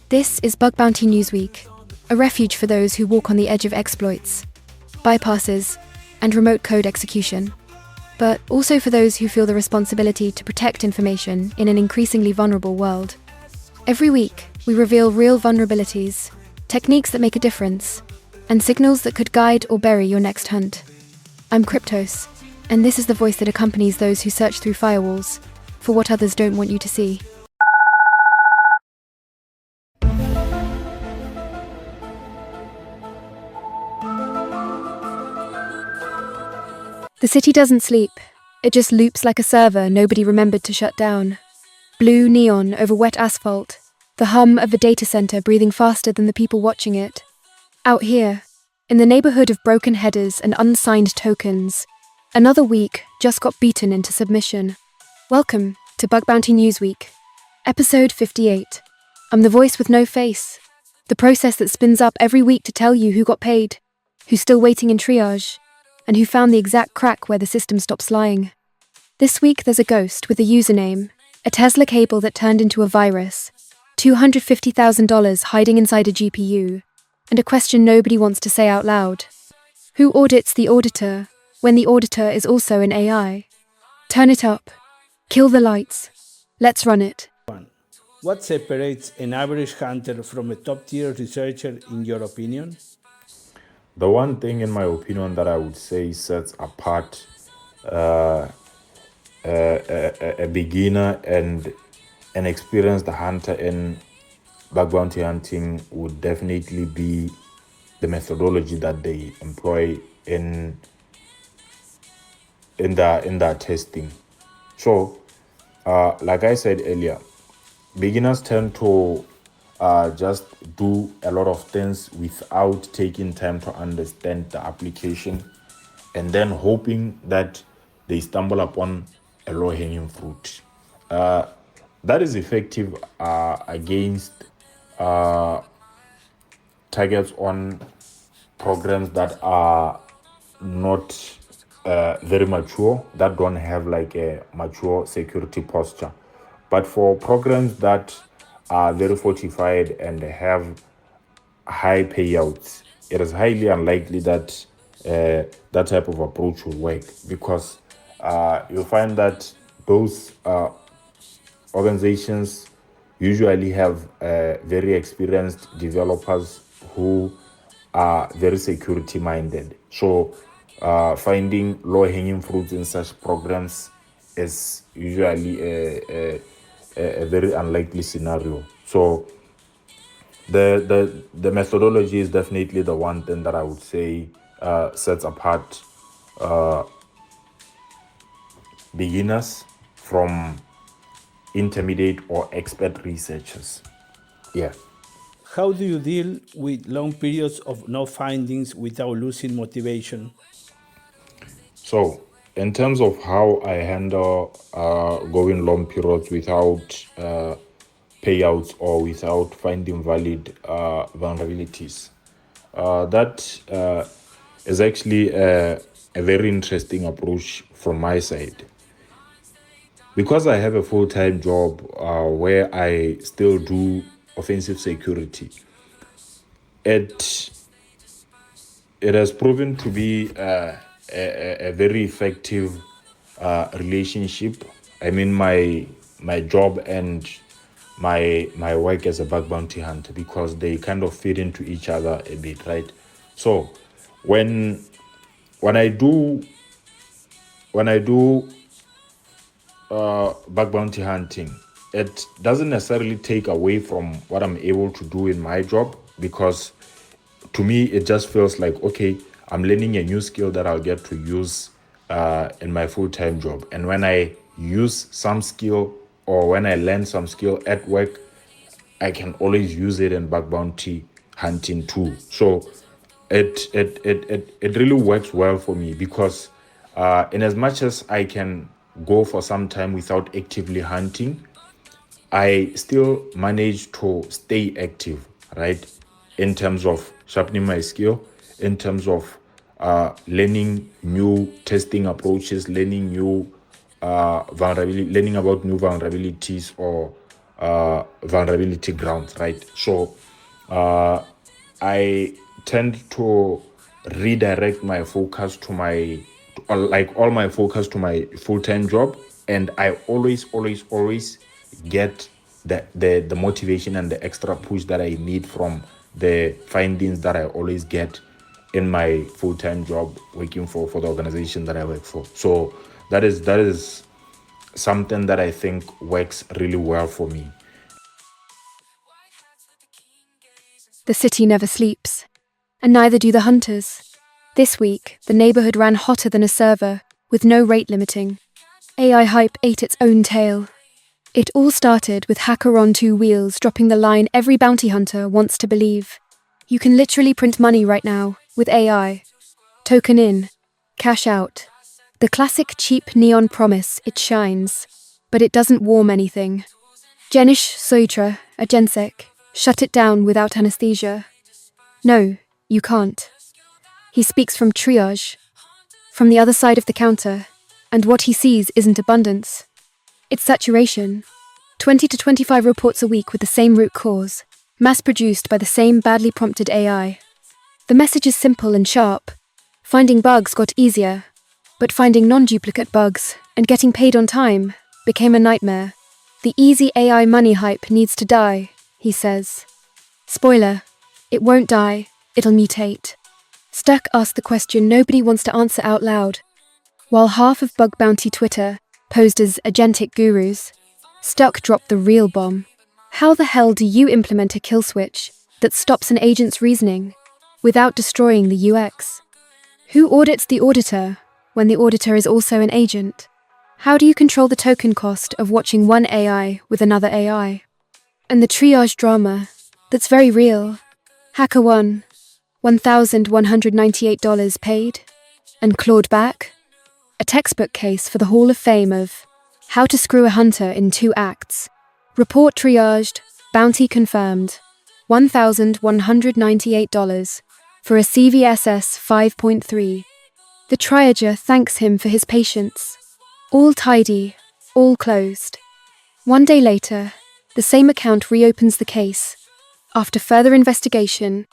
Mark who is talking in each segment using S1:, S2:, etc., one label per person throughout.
S1: This is Bug Bounty Newsweek, a refuge for those who walk on the edge of exploits, bypasses, and remote code execution, but also for those who feel the responsibility to protect information in an increasingly vulnerable world. Every week, we reveal real vulnerabilities, techniques that make a difference, and signals that could guide or bury your next hunt. I'm Cryptos, and this is the voice that accompanies those who search through firewalls for what others don't want you to see. The city doesn't sleep. It just loops like a server nobody remembered to shut down. Blue neon over wet asphalt, the hum of a data center breathing faster than the people watching it. Out here, in the neighborhood of broken headers and unsigned tokens, another week just got beaten into submission. Welcome to Bug Bounty Newsweek, episode 58. I'm the voice with no face, the process that spins up every week to tell you who got paid, who's still waiting in triage, and who found the exact crack where the system stops lying. This week there's a ghost with a username, a Tesla cable that turned into a virus, $250,000 hiding inside a GPU, and a question nobody wants to say out loud. Who audits the auditor when the auditor is also an AI? Turn it up. Kill the lights. Let's run it.
S2: What separates an average hunter from a top-tier researcher in your opinion?
S3: The one thing, in my opinion, that I would say sets apart a beginner and an experienced hunter in bug bounty hunting would definitely be the methodology that they employ in their testing. So, like I said earlier, beginners tend to just do a lot of things without taking time to understand the application and then hoping that they stumble upon a low-hanging fruit. That is effective against targets on programs that are not very mature, that don't have like a mature security posture. But for programs that are very fortified and have high payouts, it is highly unlikely that that type of approach will work, because you'll find that those organizations usually have very experienced developers who are very security minded. So finding low-hanging fruits in such programs is usually a very unlikely scenario. So the methodology is definitely the one thing that I would say sets apart beginners from intermediate or expert researchers. Yeah.
S2: How do you deal with long periods of no findings without losing motivation?
S3: So, in terms of how I handle going long periods without payouts or without finding valid vulnerabilities, that is actually a very interesting approach from my side. Because I have a full-time job where I still do offensive security, it has proven to be a very effective relationship. I mean, my job and my work as a bug bounty hunter, because they kind of feed into each other a bit, right? So when I do bug bounty hunting, it doesn't necessarily take away from what I'm able to do in my job, because to me it just feels like, okay, I'm learning a new skill that I'll get to use in my full-time job. And when I use some skill, or when I learn some skill at work, I can always use it in bug bounty hunting too. So it really works well for me, because in as much as I can go for some time without actively hunting, I still manage to stay active, right? In terms of sharpening my skill, in terms of learning new testing approaches, learning new learning about new vulnerabilities or vulnerability grounds, right? So I tend to redirect my focus to all my focus to my full-time job, and I always get the motivation and the extra push that I need from the findings that I always get in my full-time job working for the organization that I work for. So that is something that I think works really well for me.
S1: The city never sleeps, and neither do the hunters. This week, the neighborhood ran hotter than a server, with no rate limiting. AI hype ate its own tail. It all started with Hacker on 2 Wheels dropping the line every bounty hunter wants to believe. You can literally print money right now, with AI. Token in, cash out. The classic cheap neon promise, it shines, but it doesn't warm anything. Jenish Soitra, a Gensec, shut it down without anesthesia. No, you can't. He speaks from triage, from the other side of the counter, and what he sees isn't abundance. It's saturation. 20 to 25 reports a week with the same root cause, mass-produced by the same badly prompted AI. The message is simple and sharp. Finding bugs got easier, but finding non-duplicate bugs and getting paid on time became a nightmare. The easy AI money hype needs to die, he says. Spoiler, it won't die, it'll mutate. Stuck asked the question nobody wants to answer out loud. While half of Bug Bounty Twitter posed as agentic gurus, Stuck dropped the real bomb. How the hell do you implement a kill switch that stops an agent's reasoning without destroying the UX? Who audits the auditor when the auditor is also an agent? How do you control the token cost of watching one AI with another AI? And the triage drama, that's very real. Hacker 1, $1,198 paid, and clawed back. A textbook case for the Hall of Fame of how to screw a hunter in 2 acts. Report triaged, bounty confirmed, $1,198 for a CVSS 5.3. The triager thanks him for his patience. All tidy, all closed. 1 day later, the same account reopens the case, after further investigation,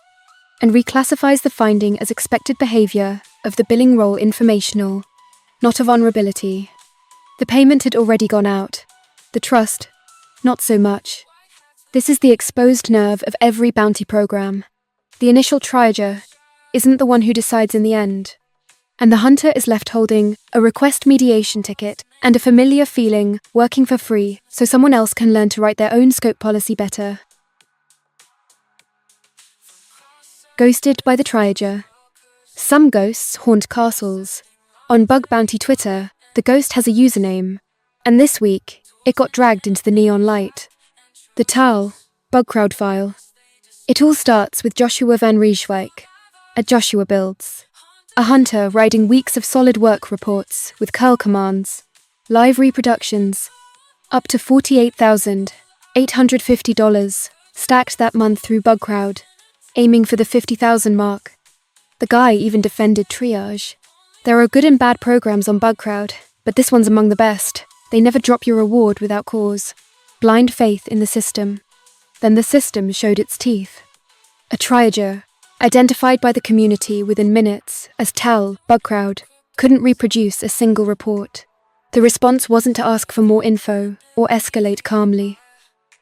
S1: and reclassifies the finding as expected behavior of the billing role informational, not a vulnerability. The payment had already gone out. The trust, not so much. This is the exposed nerve of every bounty program. The initial triager isn't the one who decides in the end, and the hunter is left holding a request mediation ticket and a familiar feeling working for free so someone else can learn to write their own scope policy better. Ghosted by the triager. Some ghosts haunt castles. On Bug Bounty Twitter, the ghost has a username, and this week, it got dragged into the neon light. The TAL, Bugcrowd file. It all starts with Joshua van Rijswijk, at Joshua Builds. A hunter riding weeks of solid work reports with curl commands, live reproductions, up to $48,850 stacked that month through Bugcrowd, aiming for the 50,000 mark. The guy even defended triage. There are good and bad programs on Bugcrowd, but this one's among the best. They never drop your reward without cause. Blind faith in the system. Then the system showed its teeth. A triager, identified by the community within minutes as TAL, Bugcrowd, couldn't reproduce a single report. The response wasn't to ask for more info or escalate calmly.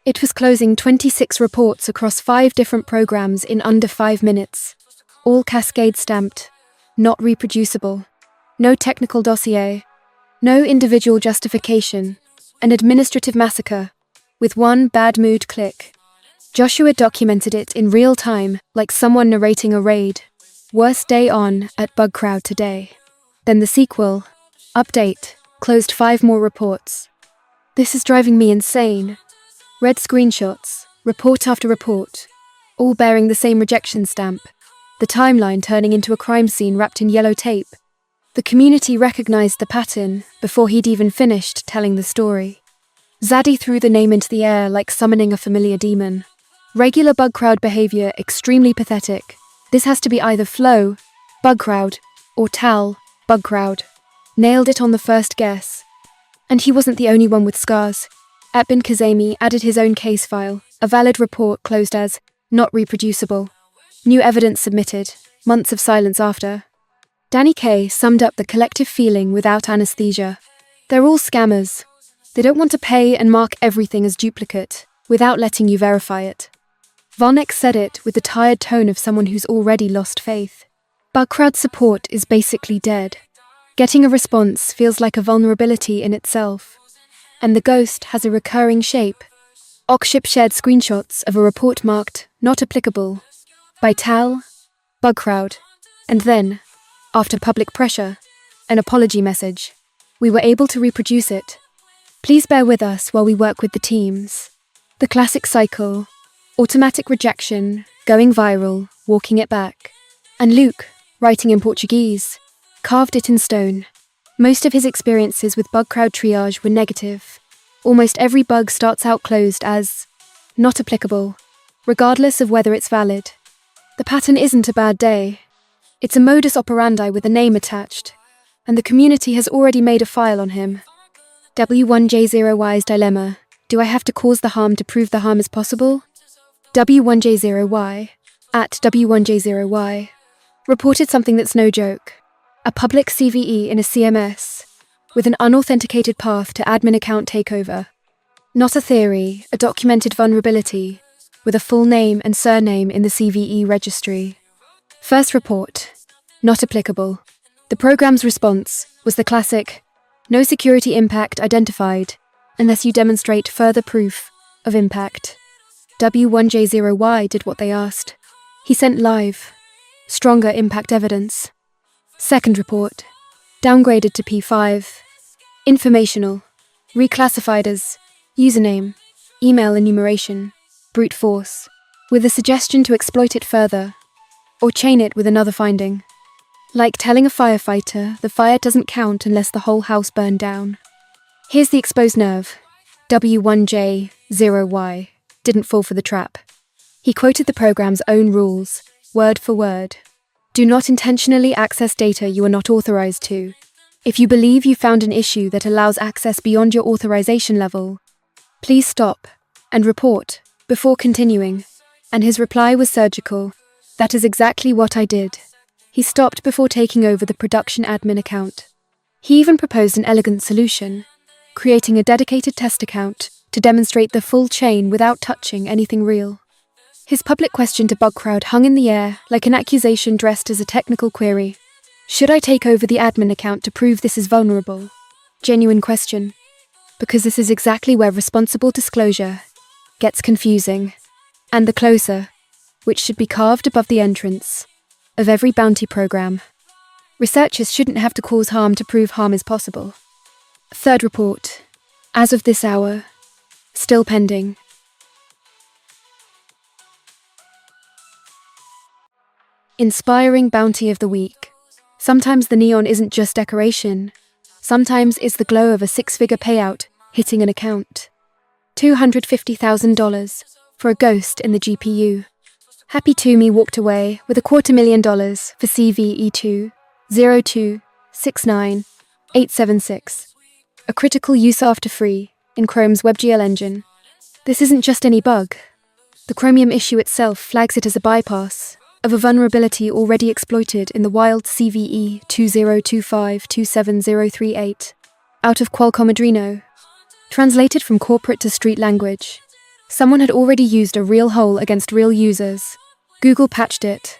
S1: It was closing 26 reports across 5 different programs in under 5 minutes. All cascade stamped, not reproducible. No technical dossier, no individual justification, an administrative massacre, with one bad mood click. Joshua documented it in real time, like someone narrating a raid. Worst day on at Bugcrowd today. Then the sequel, update, closed 5 more reports. This is driving me insane. Red screenshots, report after report, all bearing the same rejection stamp. The timeline turning into a crime scene wrapped in yellow tape. The community recognized the pattern before he'd even finished telling the story. Zaddy threw the name into the air like summoning a familiar demon. Regular Bugcrowd behavior extremely pathetic. This has to be either Flow, Bugcrowd, or Tal, Bugcrowd. Nailed it on the first guess. And he wasn't the only one with scars. Atbin Kazemi added his own case file, a valid report closed as not reproducible. New evidence submitted, months of silence after. Danny K summed up the collective feeling without anesthesia. They're all scammers. They don't want to pay and mark everything as duplicate, without letting you verify it. Volnek said it with the tired tone of someone who's already lost faith. Bugcrowd support is basically dead. Getting a response feels like a vulnerability in itself. And the ghost has a recurring shape. Ockship shared screenshots of a report marked not applicable by Tal, Bugcrowd, and then, after public pressure, an apology message. We were able to reproduce it. Please bear with us while we work with the teams. The classic cycle: automatic rejection, going viral, walking it back. And Luke, writing in Portuguese, carved it in stone. Most of his experiences with Bugcrowd triage were negative. Almost every bug starts out closed as not applicable, regardless of whether it's valid. The pattern isn't a bad day. It's a modus operandi with a name attached, and the community has already made a file on him. W1J0Y's dilemma: do I have to cause the harm to prove the harm is possible? W1J0Y, at W1J0Y, reported something that's no joke. A public CVE in a CMS, with an unauthenticated path to admin account takeover. Not a theory, a documented vulnerability, with a full name and surname in the CVE registry. First report: not applicable. The program's response was the classic, no security impact identified, unless you demonstrate further proof of impact. W1J0Y did what they asked. He sent live, stronger impact evidence. Second report, downgraded to P5. Informational, reclassified as username, email enumeration, brute force, with a suggestion to exploit it further, or chain it with another finding. Like telling a firefighter the fire doesn't count unless the whole house burned down. Here's the exposed nerve. W1J0Y didn't fall for the trap. He quoted the program's own rules, word for word. Do not intentionally access data you are not authorized to. If you believe you found an issue that allows access beyond your authorization level, please stop and report before continuing. And his reply was surgical. That is exactly what I did. He stopped before taking over the production admin account. He even proposed an elegant solution, creating a dedicated test account to demonstrate the full chain without touching anything real. His public question to Bugcrowd hung in the air like an accusation dressed as a technical query. Should I take over the admin account to prove this is vulnerable? Genuine question. Because this is exactly where responsible disclosure gets confusing. And the closer, which should be carved above the entrance, of every bounty program. Researchers shouldn't have to cause harm to prove harm is possible. Third report. As of this hour, still pending. Inspiring Bounty of the Week. Sometimes the neon isn't just decoration. Sometimes it's the glow of a six-figure payout hitting an account. $250,000 for a ghost in the GPU. Happy Toomey walked away with $250,000 for CVE2 0269876. A critical use after free in Chrome's WebGL engine. This isn't just any bug. The Chromium issue itself flags it as a bypass of a vulnerability already exploited in the wild CVE 202527038 out of Qualcomm Adreno. Translated from corporate to street language, someone had already used a real hole against real users. Google patched it,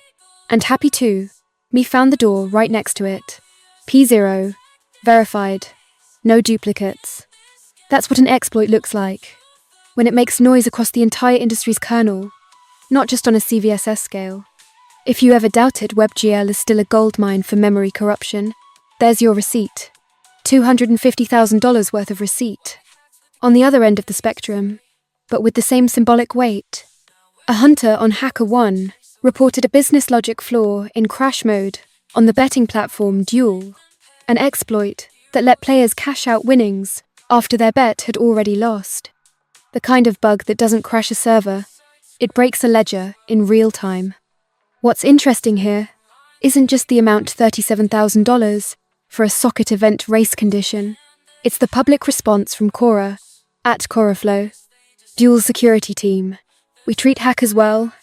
S1: and Happy 2 Me found the door right next to it. P0, verified, no duplicates. That's what an exploit looks like, when it makes noise across the entire industry's kernel, not just on a CVSS scale. If you ever doubted WebGL is still a goldmine for memory corruption, there's your receipt. $250,000 worth of receipt. On the other end of the spectrum, but with the same symbolic weight, a hunter on HackerOne reported a business logic flaw in crash mode on the betting platform Duel, an exploit that let players cash out winnings after their bet had already lost. The kind of bug that doesn't crash a server, it breaks a ledger in real time. What's interesting here isn't just the amount $37,000 for a socket event race condition. It's the public response from Cora, at Coraflow, dual security team. We treat hackers well,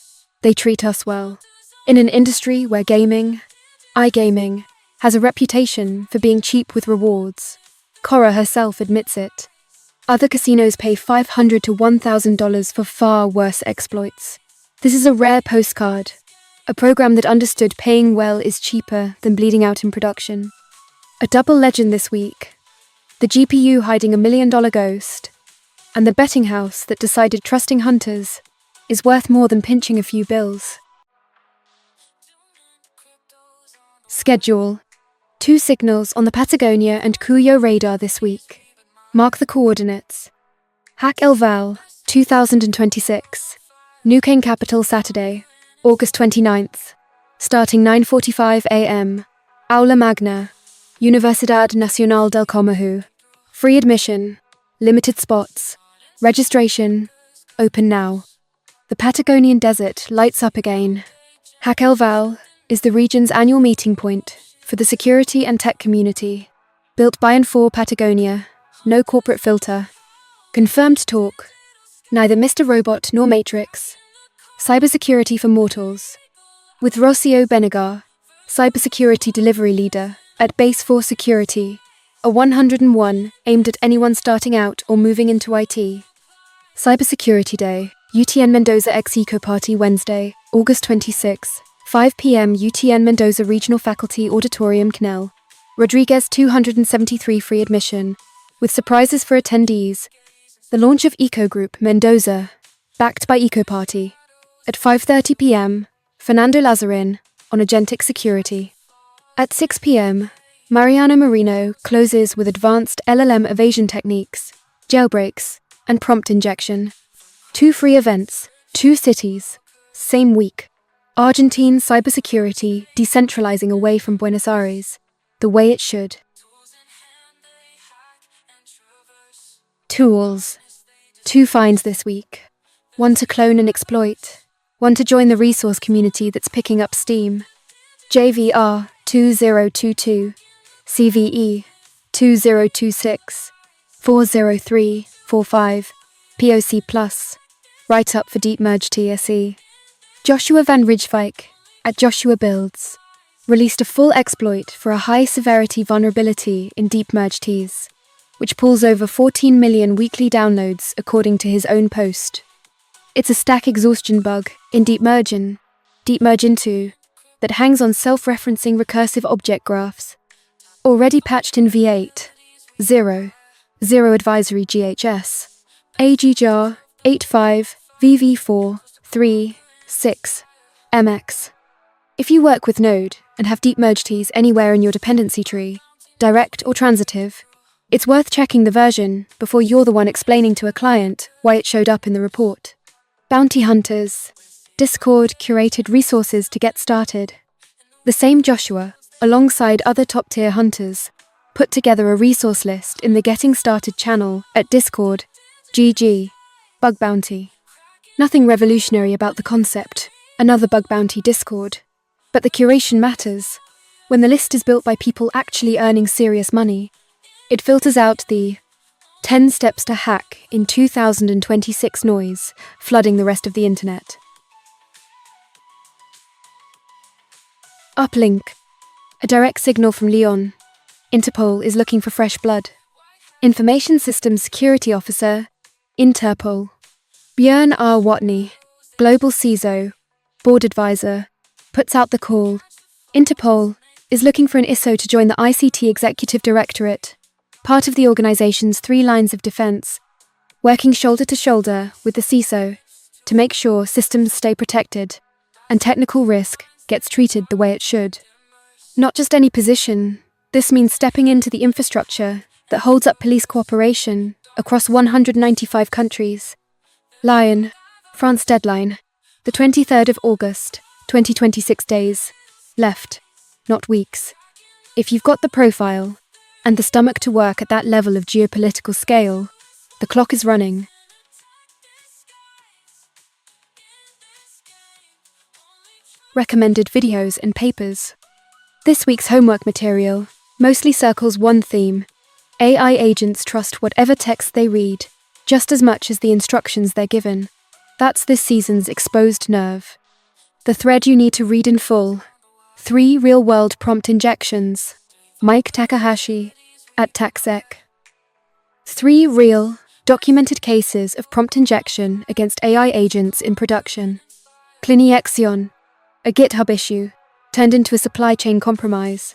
S1: they treat us well. In an industry where iGaming, has a reputation for being cheap with rewards. Cora herself admits it. Other casinos pay $500 to $1,000 for far worse exploits. This is a rare postcard, a program that understood paying well is cheaper than bleeding out in production. A double legend this week: the GPU hiding $1 million ghost, and the betting house that decided trusting hunters is worth more than pinching a few bills. Schedule: 2 signals on the Patagonia and Cuyo radar this week. Mark the coordinates. Hack El Val, 2026. New Cane Capital Saturday, August 29th. Starting 9:45 a.m. Aula Magna, Universidad Nacional del Comahu. Free admission. Limited spots. Registration. Open now. The Patagonian desert lights up again. Hack El Val is the region's annual meeting point for the security and tech community. Built by and for Patagonia. No corporate filter. Confirmed talk. Neither Mr. Robot nor Matrix. Cybersecurity for mortals. With Rocio Benegar, cybersecurity delivery leader at Base 4 Security, a 101 aimed at anyone starting out or moving into IT. Cybersecurity Day, UTN Mendoza X Eco Party Wednesday, August 26, 5 p.m. UTN Mendoza Regional Faculty Auditorium Canal. Rodriguez 273 free admission, with surprises for attendees. The launch of Eco Group Mendoza, backed by Eco Party. At 5:30 p.m, Fernando Lazarin on Agentic Security. At 6 p.m, Mariano Marino closes with advanced LLM evasion techniques, jailbreaks, and prompt injection. 2 free events, 2 cities, same week. Argentine cybersecurity decentralizing away from Buenos Aires, the way it should. Tools. 2 finds this week. 1 to clone and exploit. 1 to join the resource community that's picking up steam. JVR 2022, CVE 2026, 40345, POC Plus, write-up for Deep Merge TSE. Joshua Van Rijswijk, at Joshua Builds, released a full exploit for a high-severity vulnerability in Deep Merge Ts, which pulls over 14 million weekly downloads according to his own post. It's a stack exhaustion bug in Deep Merge Into, that hangs on self-referencing recursive object graphs. Already patched in V8, 0 advisory GHS, AGJAR 85 VV4 3 6 MX. If you work with Node and have deep merge Ts anywhere in your dependency tree, direct or transitive, it's worth checking the version before you're the one explaining to a client why it showed up in the report. Bounty Hunters, Discord curated resources to get started. The same Joshua, alongside other top-tier hunters, put together a resource list in the Getting Started channel at Discord, GG, Bug Bounty. Nothing revolutionary about the concept, another Bug Bounty Discord. But the curation matters. When the list is built by people actually earning serious money, it filters out the 10 steps to hack in 2026 noise, flooding the rest of the internet. Uplink. A direct signal from Lyon. Interpol is looking for fresh blood. Information Systems Security Officer, Interpol. Björn R. Watney, Global CISO, Board Advisor, puts out the call. Interpol is looking for an ISO to join the ICT Executive Directorate, part of the organization's 3 lines of defense, working shoulder to shoulder with the CISO to make sure systems stay protected and technical risk gets treated the way it should. Not just any position, this means stepping into the infrastructure that holds up police cooperation across 195 countries. Lyon, France deadline, the 23rd of August, 2026 days. Left, not weeks. If you've got the profile and the stomach to work at that level of geopolitical scale, the clock is running. recommended videos and papers. This week's homework material mostly circles one theme. AI agents trust whatever text they read, just as much as the instructions they're given. That's this season's exposed nerve. The thread you need to read in full. 3 real-world prompt injections. Mike Takahashi at TaxEc. 3 real, documented cases of prompt injection against AI agents in production. Cliniaction, a GitHub issue, turned into a supply chain compromise.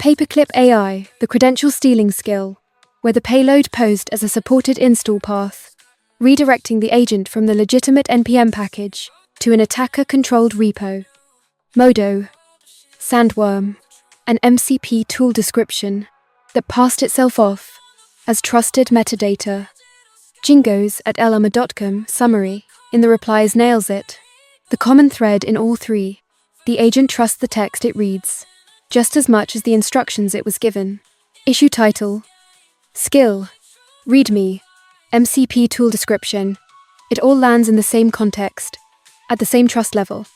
S1: Paperclip AI, the credential stealing skill, where the payload posed as a supported install path, redirecting the agent from the legitimate NPM package to an attacker-controlled repo. Modo, Sandworm, an MCP tool description that passed itself off as trusted metadata. Jingos at elama.com summary in the replies nails it. The common thread in all 3. The agent trusts the text it reads, just as much as the instructions it was given. Issue title, skill, readme, MCP tool description. It all lands in the same context, at the same trust level.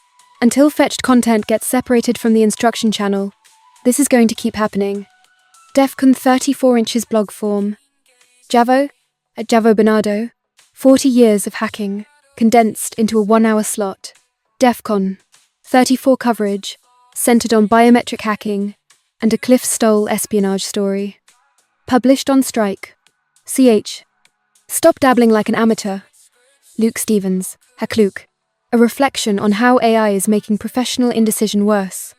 S1: Until fetched content gets separated from the instruction channel, this is going to keep happening. Defcon 34 inches blog form. Javo, at Javo Bernardo, 40 years of hacking, condensed into a 1-hour slot. Defcon 34 coverage, centered on biometric hacking and a Cliff Stoll espionage story. Published on Strike. CH. Stop dabbling like an amateur. Luke Stevens, Hakluk. A reflection on how AI is making professional indecision worse.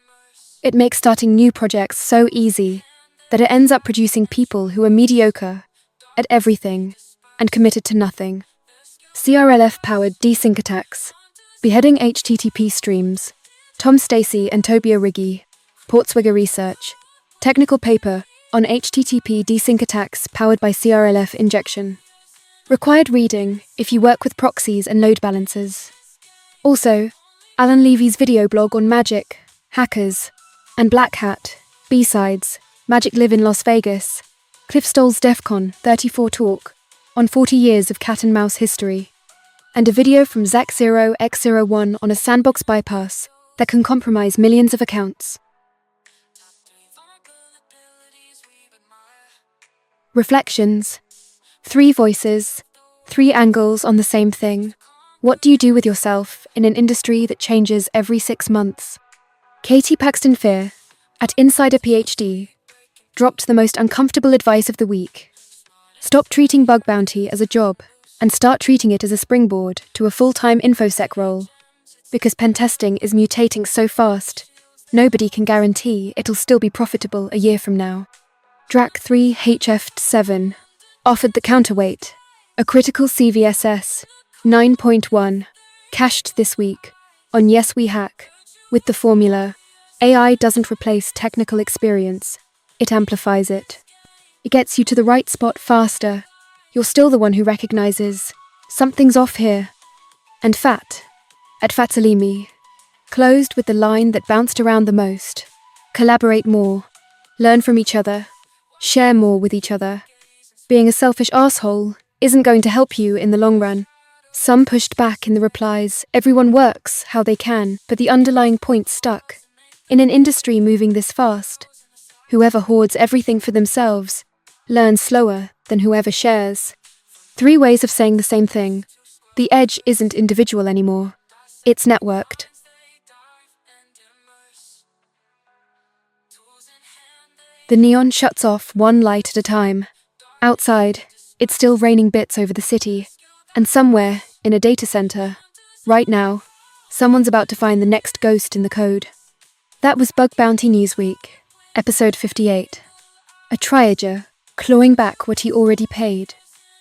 S1: It makes starting new projects so easy that it ends up producing people who are mediocre at everything and committed to nothing. CRLF-powered desync attacks. Beheading HTTP streams. Tom Stacey and Tobia Riggi. Portswigger Research. Technical paper on HTTP desync attacks powered by CRLF injection. Required reading if you work with proxies and load balancers. Also, Alan Levy's video blog on Magic, Hackers, and Black Hat, B-Sides, Magic Live in Las Vegas. Cliff Stoll's Defcon 34 talk on 40 years of cat and mouse history. And a video from Zach0x01 on a sandbox bypass that can compromise millions of accounts. Reflections. 3 voices, 3 angles on the same thing. What do you do with yourself in an industry that changes every 6 months? Katie Paxton Fear, at Insider PhD, dropped the most uncomfortable advice of the week. Stop treating bug bounty as a job and start treating it as a springboard to a full-time InfoSec role. Because pen testing is mutating so fast, nobody can guarantee it'll still be profitable a year from now. Drac3HF7 offered the counterweight, a critical CVSS 9.1, cached this week on Yes We Hack, with the formula, AI doesn't replace technical experience, it amplifies it. It gets you to the right spot faster. You're still the one who recognizes, something's off here. And Fat, at Fatsalimi, closed with the line that bounced around the most. Collaborate more, learn from each other, share more with each other. Being a selfish asshole isn't going to help you in the long run. Some pushed back in the replies, everyone works how they can, but the underlying point stuck. In an industry moving this fast, whoever hoards everything for themselves learns slower than whoever shares. 3 ways of saying the same thing. The edge isn't individual anymore. It's networked. The neon shuts off one light at a time. Outside, it's still raining bits over the city. And somewhere, in a data center, right now, someone's about to find the next ghost in the code. That was BugBountyNewsWeek, episode 58. A triager clawing back what he already paid.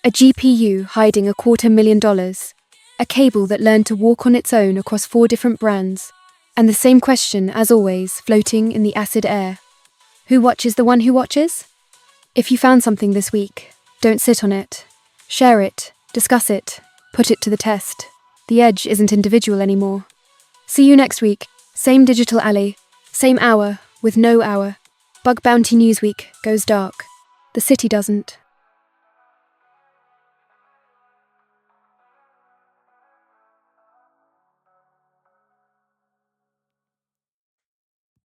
S1: A GPU hiding $250,000. A cable that learned to walk on its own across 4 different brands. And the same question, as always, floating in the acid air. Who watches the one who watches? If you found something this week, don't sit on it. Share it, discuss it, put it to the test. The edge isn't individual anymore. See you next week. Same digital alley, same hour with no hour. BugBountyNewsWeek goes dark. The city doesn't.